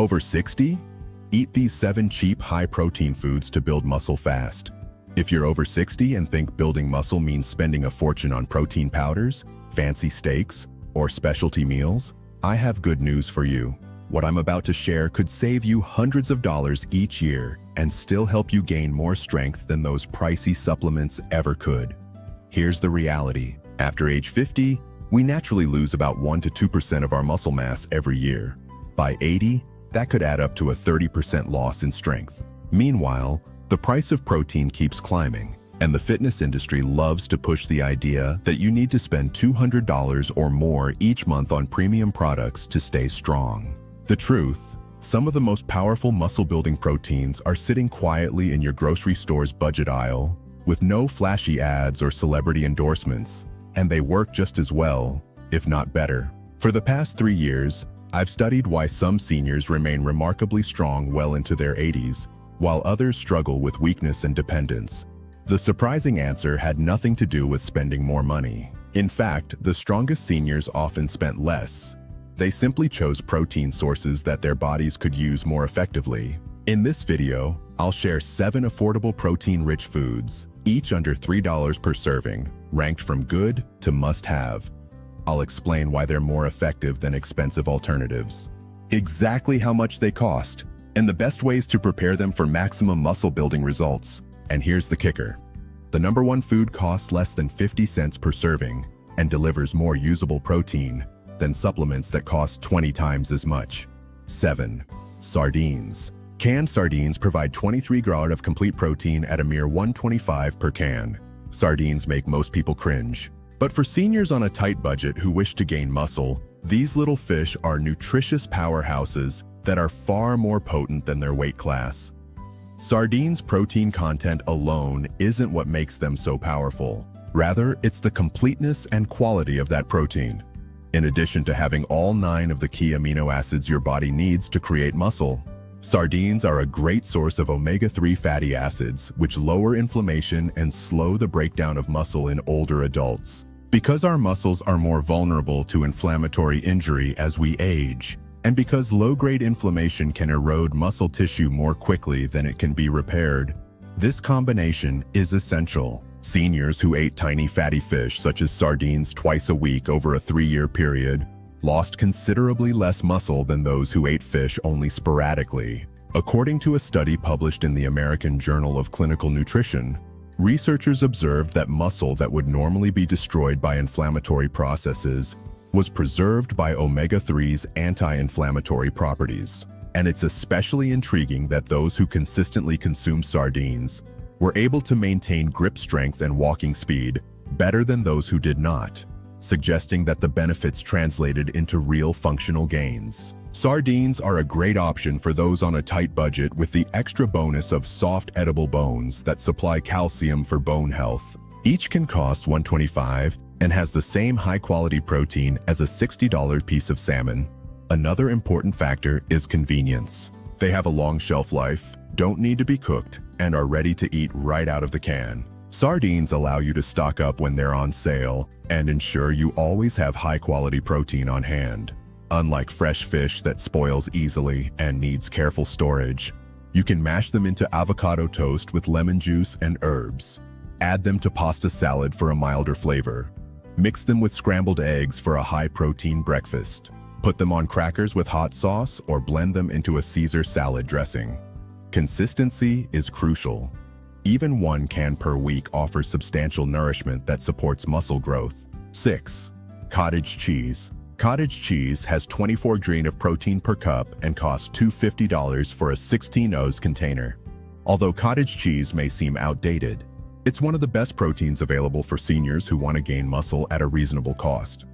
Over 60? Eat these 7 cheap, high-protein foods to build muscle fast. If you're over 60 and think building muscle means spending a fortune on protein powders, fancy steaks, or specialty meals, I have good news for you. What I'm about to share could save you hundreds of dollars each year and still help you gain more strength than those pricey supplements ever could. Here's the reality. After age 50, we naturally lose about 1 to 2% of our muscle mass every year. By 80, that could add up to a 30% loss in strength. Meanwhile, the price of protein keeps climbing, and the fitness industry loves to push the idea that you need to spend $200 or more each month on premium products to stay strong. The truth, some of the most powerful muscle-building proteins are sitting quietly in your grocery store's budget aisle with no flashy ads or celebrity endorsements, and they work just as well, if not better. For the past 3 years, I've studied why some seniors remain remarkably strong well into their 80s, while others struggle with weakness and dependence. The surprising answer had nothing to do with spending more money. In fact, the strongest seniors often spent less. They simply chose protein sources that their bodies could use more effectively. In this video, I'll share 7 affordable protein-rich foods, each under $3 per serving, ranked from good to must-have. I'll explain why they're more effective than expensive alternatives, exactly how much they cost, and the best ways to prepare them for maximum muscle-building results. And here's the kicker. The number 1 food costs less than 50 cents per serving and delivers more usable protein than supplements that cost 20 times as much. 7. Sardines. Canned sardines provide 23 grams of complete protein at a mere $1.25 per can. Sardines make most people cringe. But for seniors on a tight budget who wish to gain muscle, these little fish are nutritious powerhouses that are far more potent than their weight class. Sardines' protein content alone isn't what makes them so powerful. Rather, it's the completeness and quality of that protein. In addition to having all 9 of the key amino acids your body needs to create muscle, sardines are a great source of omega-3 fatty acids, which lower inflammation and slow the breakdown of muscle in older adults. Because our muscles are more vulnerable to inflammatory injury as we age, and because low-grade inflammation can erode muscle tissue more quickly than it can be repaired, this combination is essential. Seniors who ate tiny fatty fish such as sardines twice a week over a 3-year period lost considerably less muscle than those who ate fish only sporadically. According to a study published in the American Journal of Clinical Nutrition, researchers observed that muscle that would normally be destroyed by inflammatory processes was preserved by omega-3's anti-inflammatory properties. And it's especially intriguing that those who consistently consume sardines were able to maintain grip strength and walking speed better than those who did not, suggesting that the benefits translated into real functional gains. Sardines are a great option for those on a tight budget with the extra bonus of soft edible bones that supply calcium for bone health. Each can cost $1.25 and has the same high-quality protein as a $60 piece of salmon. Another important factor is convenience. They have a long shelf life, don't need to be cooked, and are ready to eat right out of the can. Sardines allow you to stock up when they're on sale and ensure you always have high-quality protein on hand. Unlike fresh fish that spoils easily and needs careful storage, you can mash them into avocado toast with lemon juice and herbs. Add them to pasta salad for a milder flavor. Mix them with scrambled eggs for a high-protein breakfast. Put them on crackers with hot sauce or blend them into a Caesar salad dressing. Consistency is crucial. Even 1 can per week offers substantial nourishment that supports muscle growth. 6. Cottage cheese. Cottage cheese has 24 grams of protein per cup and costs $2.50 for a 16-oz container. Although cottage cheese may seem outdated, it's one of the best proteins available for seniors who want to gain muscle at a reasonable cost.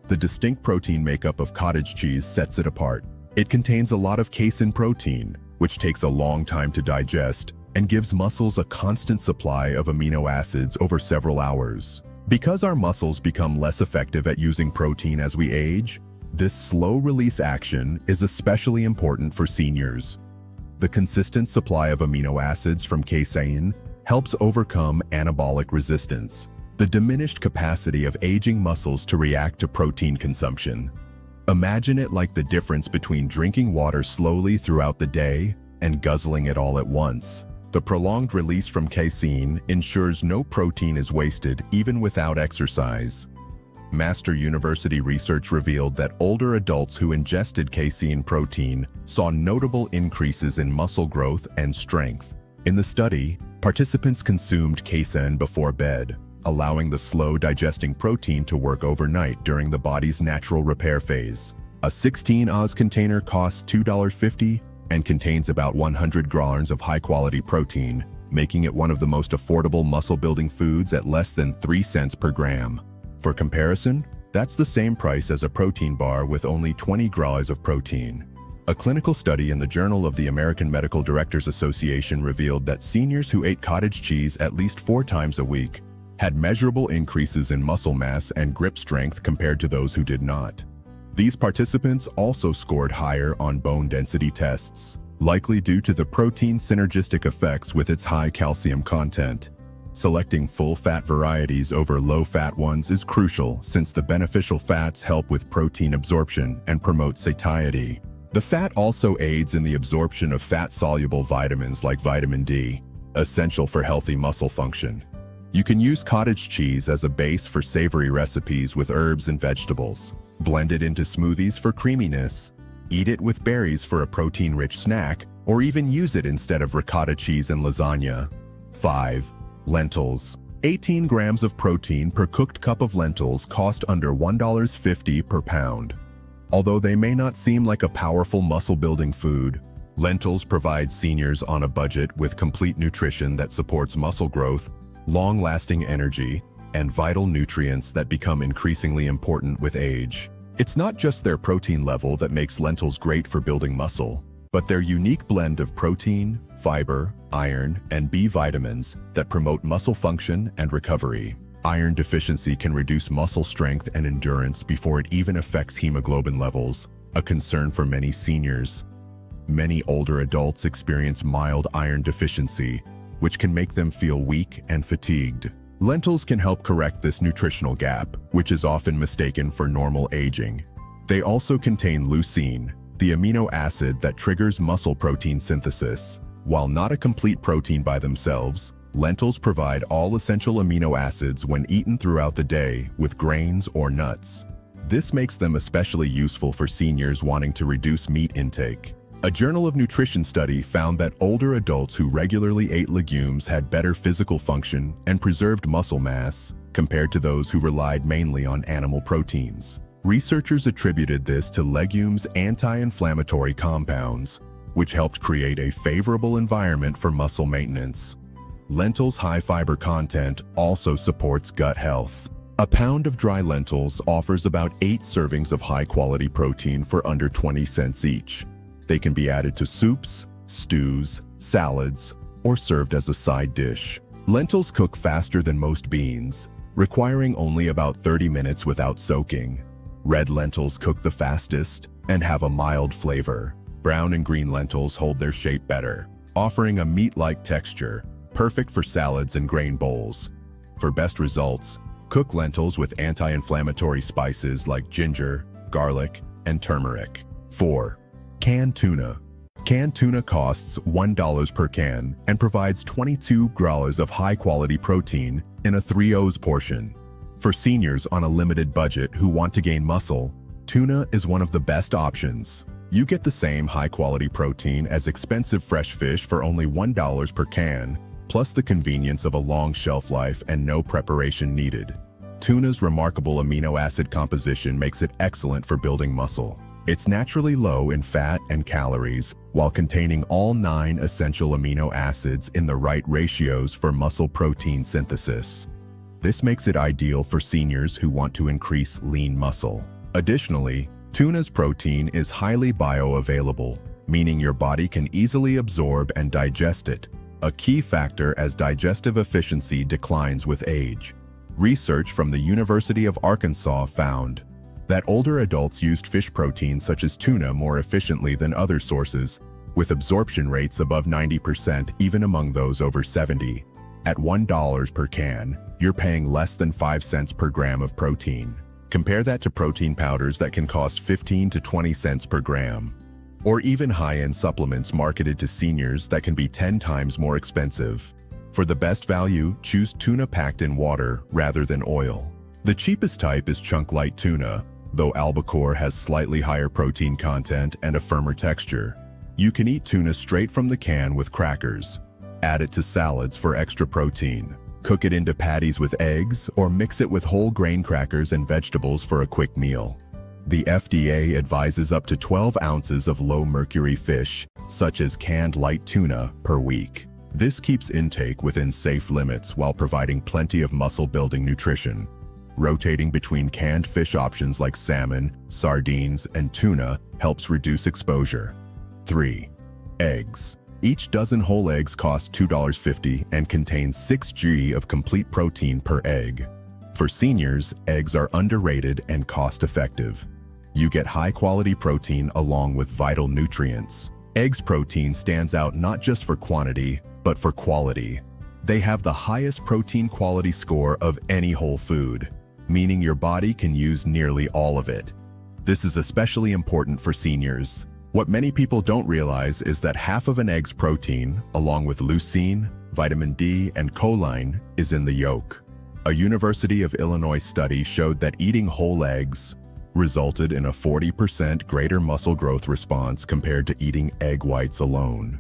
The distinct protein makeup of cottage cheese sets it apart. It contains a lot of casein protein, which takes a long time to digest and gives muscles a constant supply of amino acids over several hours. Because our muscles become less effective at using protein as we age, this slow-release action is especially important for seniors. The consistent supply of amino acids from casein helps overcome anabolic resistance, the diminished capacity of aging muscles to react to protein consumption. Imagine it like the difference between drinking water slowly throughout the day and guzzling it all at once. The prolonged release from casein ensures no protein is wasted even without exercise. Master University research revealed that older adults who ingested casein protein saw notable increases in muscle growth and strength. In the study, participants consumed casein before bed, allowing the slow-digesting protein to work overnight during the body's natural repair phase. A 16-oz container costs $2.50 and contains about 100 grams of high-quality protein, making it one of the most affordable muscle-building foods at less than 3 cents per gram. For comparison, that's the same price as a protein bar with only 20 grams of protein. A clinical study in the Journal of the American Medical Directors Association revealed that seniors who ate cottage cheese at least 4 times a week had measurable increases in muscle mass and grip strength compared to those who did not. These participants also scored higher on bone density tests, likely due to the protein's synergistic effects with its high calcium content. Selecting full-fat varieties over low-fat ones is crucial since the beneficial fats help with protein absorption and promote satiety. The fat also aids in the absorption of fat-soluble vitamins like vitamin D, essential for healthy muscle function. You can use cottage cheese as a base for savory recipes with herbs and vegetables. Blend it into smoothies for creaminess, eat it with berries for a protein-rich snack, or even use it instead of ricotta cheese and lasagna. 5. Lentils. 18 grams of protein per cooked cup of lentils cost under $1.50 per pound. Although they may not seem like a powerful muscle-building food, lentils provide seniors on a budget with complete nutrition that supports muscle growth, long-lasting energy, and vital nutrients that become increasingly important with age. It's not just their protein level that makes lentils great for building muscle, but their unique blend of protein, fiber, iron, and B vitamins that promote muscle function and recovery. Iron deficiency can reduce muscle strength and endurance before it even affects hemoglobin levels, a concern for many seniors. Many older adults experience mild iron deficiency, which can make them feel weak and fatigued. Lentils can help correct this nutritional gap, which is often mistaken for normal aging. They also contain leucine, the amino acid that triggers muscle protein synthesis. While not a complete protein by themselves, lentils provide all essential amino acids when eaten throughout the day with grains or nuts. This makes them especially useful for seniors wanting to reduce meat intake. A Journal of Nutrition study found that older adults who regularly ate legumes had better physical function and preserved muscle mass compared to those who relied mainly on animal proteins. Researchers attributed this to legumes' anti-inflammatory compounds, which helped create a favorable environment for muscle maintenance. Lentils' high fiber content also supports gut health. A pound of dry lentils offers about 8 servings of high-quality protein for under 20 cents each. They can be added to soups, stews, salads, or served as a side dish. Lentils cook faster than most beans, requiring only about 30 minutes without soaking. Red lentils cook the fastest and have a mild flavor. Brown and green lentils hold their shape better, offering a meat-like texture, perfect for salads and grain bowls. For best results, cook lentils with anti-inflammatory spices like ginger, garlic, and turmeric. 4. Canned tuna. Canned tuna costs $1 per can and provides 22 grams of high-quality protein in a 3-oz portion. For seniors on a limited budget who want to gain muscle, tuna is one of the best options. You get the same high-quality protein as expensive fresh fish for only $1 per can, plus the convenience of a long shelf life and no preparation needed. Tuna's remarkable amino acid composition makes it excellent for building muscle. It's naturally low in fat and calories, while containing all 9 essential amino acids in the right ratios for muscle protein synthesis. This makes it ideal for seniors who want to increase lean muscle. Additionally, tuna's protein is highly bioavailable, meaning your body can easily absorb and digest it, a key factor as digestive efficiency declines with age. Research from the University of Arkansas found that older adults used fish protein such as tuna more efficiently than other sources, with absorption rates above 90% even among those over 70. At $1 per can, you're paying less than 5 cents per gram of protein. Compare that to protein powders that can cost 15 to 20 cents per gram, or even high-end supplements marketed to seniors that can be 10 times more expensive. For the best value, choose tuna packed in water rather than oil. The cheapest type is chunk light tuna, though albacore has slightly higher protein content and a firmer texture. You can eat tuna straight from the can with crackers. Add it to salads for extra protein. Cook it into patties with eggs or mix it with whole grain crackers and vegetables for a quick meal. The FDA advises up to 12 ounces of low-mercury fish, such as canned light tuna, per week. This keeps intake within safe limits while providing plenty of muscle-building nutrition. Rotating between canned fish options like salmon, sardines, and tuna helps reduce exposure. 3. Eggs. Each dozen whole eggs costs $2.50 and contains 6 g of complete protein per egg. For seniors, eggs are underrated and cost-effective. You get high-quality protein along with vital nutrients. Eggs protein stands out not just for quantity, but for quality. They have the highest protein quality score of any whole food, meaning your body can use nearly all of it. This is especially important for seniors. What many people don't realize is that half of an egg's protein, along with leucine, vitamin D, and choline, is in the yolk. A University of Illinois study showed that eating whole eggs resulted in a 40% greater muscle growth response compared to eating egg whites alone.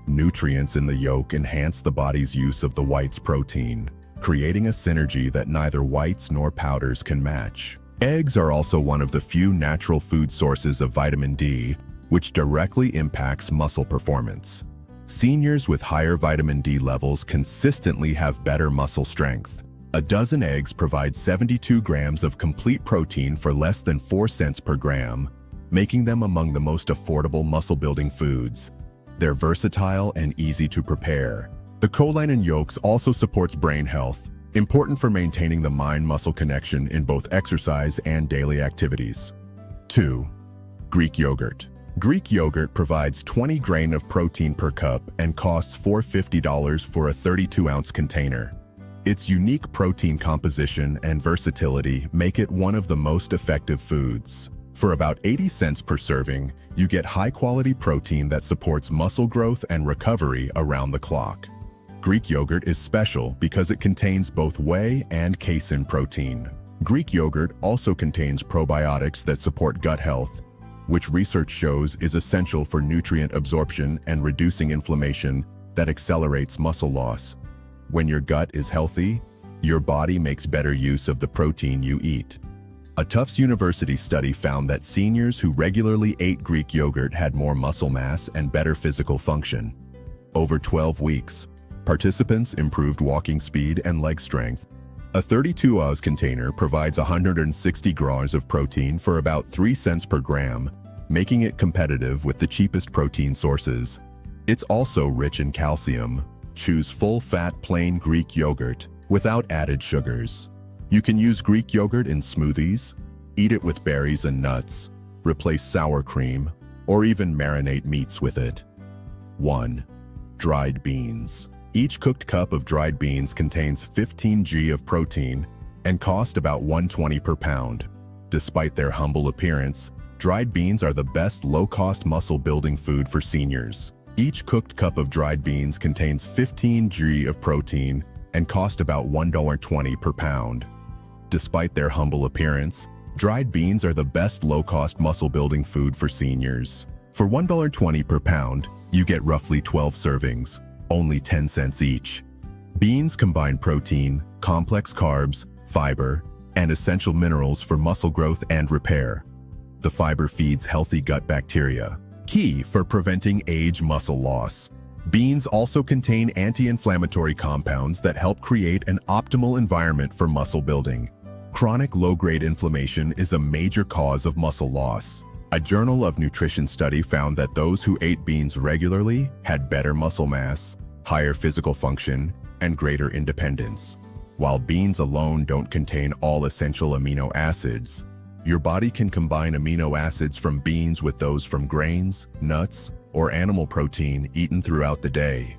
Nutrients in the yolk enhance the body's use of the white's protein, creating a synergy that neither whites nor powders can match. Eggs are also one of the few natural food sources of vitamin D, which directly impacts muscle performance. Seniors with higher vitamin D levels consistently have better muscle strength. A dozen eggs provide 72 grams of complete protein for less than 4 cents per gram, making them among the most affordable muscle-building foods. They're versatile and easy to prepare. The choline in yolks also supports brain health, important for maintaining the mind-muscle connection in both exercise and daily activities. 2. Greek yogurt. Greek yogurt provides 20 grain of protein per cup and costs $4.50 for a 32-ounce container. Its unique protein composition and versatility make it one of the most effective foods. For about 80 cents per serving, you get high-quality protein that supports muscle growth and recovery around the clock. Greek yogurt is special because it contains both whey and casein protein. Greek yogurt also contains probiotics that support gut health, which research shows is essential for nutrient absorption and reducing inflammation that accelerates muscle loss. When your gut is healthy, your body makes better use of the protein you eat. A Tufts University study found that seniors who regularly ate Greek yogurt had more muscle mass and better physical function. Over 12 weeks, participants improved walking speed and leg strength. A 32-ounce container provides 160 grams of protein for about 3 cents per gram, making it competitive with the cheapest protein sources. It's also rich in calcium. Choose full-fat plain Greek yogurt without added sugars. You can use Greek yogurt in smoothies, eat it with berries and nuts, replace sour cream, or even marinate meats with it. 1. Dried beans. Each cooked cup of dried beans contains 15 g of protein and cost about $1.20 per pound. Despite their humble appearance, dried beans are the best low-cost muscle-building food for seniors. Each cooked cup of dried beans contains 15 g of protein and cost about $1.20 per pound. Despite their humble appearance, dried beans are the best low-cost muscle-building food for seniors. For $1.20 per pound, you get roughly 12 servings, only 10 cents each. Beans combine protein, complex carbs, fiber, and essential minerals for muscle growth and repair. The fiber feeds healthy gut bacteria, key for preventing age muscle loss. Beans also contain anti-inflammatory compounds that help create an optimal environment for muscle building. Chronic low-grade inflammation is a major cause of muscle loss. A Journal of Nutrition study found that those who ate beans regularly had better muscle mass, higher physical function, and greater independence. While beans alone don't contain all essential amino acids, your body can combine amino acids from beans with those from grains, nuts, or animal protein eaten throughout the day.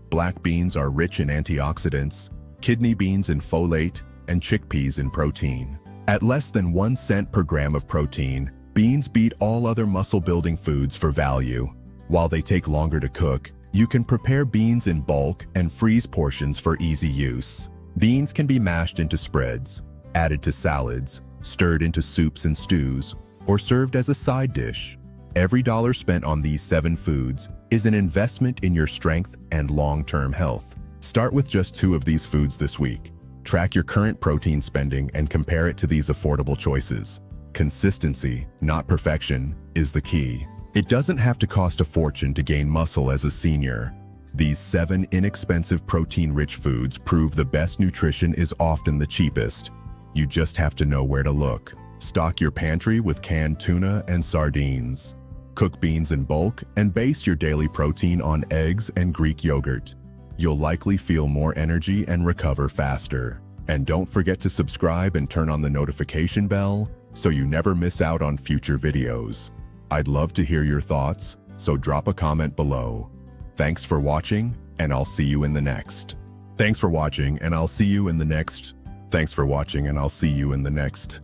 Black beans are rich in antioxidants, kidney beans in folate, and chickpeas in protein. At less than 1 cent per gram of protein, beans beat all other muscle-building foods for value. While they take longer to cook, you can prepare beans in bulk and freeze portions for easy use. Beans can be mashed into spreads, added to salads, stirred into soups and stews, or served as a side dish. Every dollar spent on these 7 foods is an investment in your strength and long-term health. Start with just 2 of these foods this week. Track your current protein spending and compare it to these affordable choices. Consistency, not perfection, is the key. It doesn't have to cost a fortune to gain muscle as a senior. These 7 inexpensive protein-rich foods prove the best nutrition is often the cheapest. You just have to know where to look. Stock your pantry with canned tuna and sardines. Cook beans in bulk and base your daily protein on eggs and Greek yogurt. You'll likely feel more energy and recover faster. And don't forget to subscribe and turn on the notification bell so you never miss out on future videos. I'd love to hear your thoughts, so drop a comment below. Thanks for watching, and I'll see you in the next. Thanks for watching, and I'll see you in the next.